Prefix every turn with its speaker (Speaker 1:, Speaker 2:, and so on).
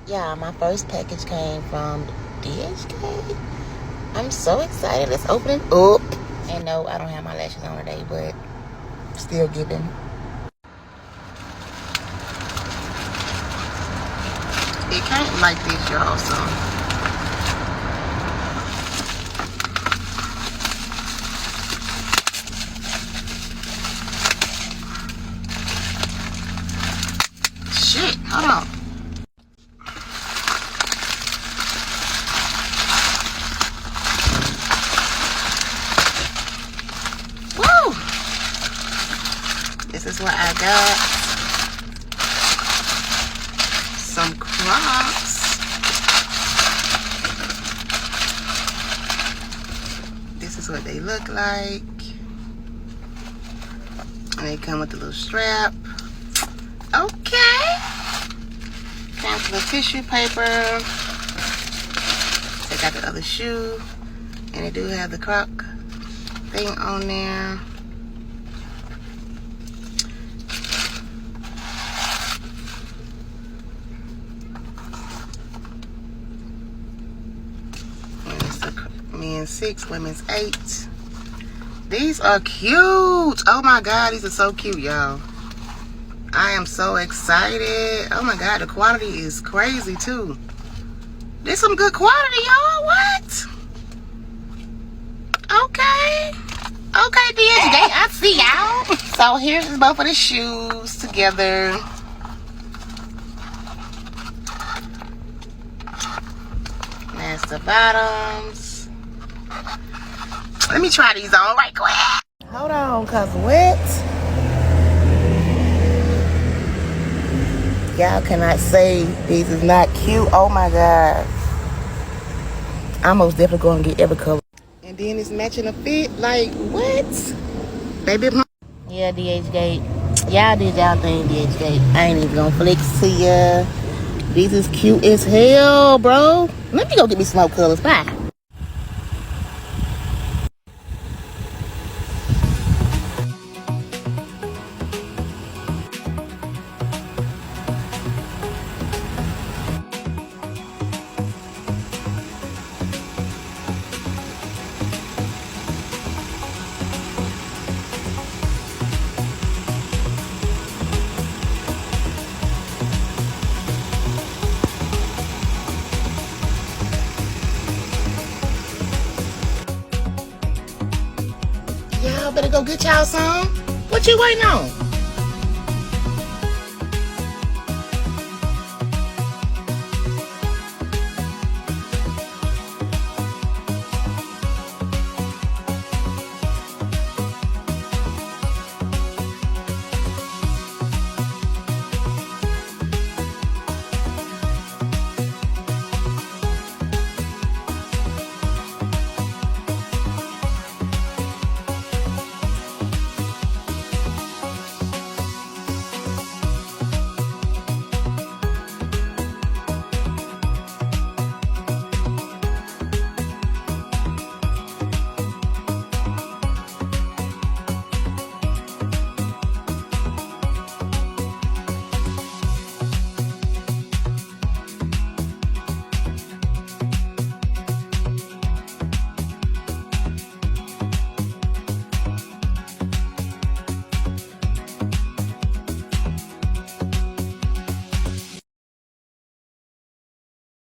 Speaker 1: Yeah, my first package came from DHGATE. I'm so excited. Let's open it up. And no, I don't have my lashes on today, but still giving. It came like this, y'all, so. Shit, hold on. Woo! This is what I got. Some Crocs. This is what they look like. And they come with a little strap. Okay. Comes with tissue paper. Take out the other shoe. And they do have the Croc thing on there. And it's a men's 6, women's 8. These are cute. Oh my God, these are so cute, y'all. I am so excited. Oh my God, the quality is crazy too. There's some good quality, y'all. What? Okay. Okay, DHGATE, I see y'all. So here's both of the shoes together. That's the bottoms. Let me try these on right quick. Hold on, cause what? Y'all cannot say these is not cute. Oh my God. I'm most definitely gonna get every color. And then it's matching a fit. Like, what? Baby. Yeah, DHGATE. Y'all did y'all thing, DHGATE. I ain't even gonna flex to ya. These is cute as hell, bro. Let me go get me some more colors. Bye. Y'all better go get y'all some. What you waiting on?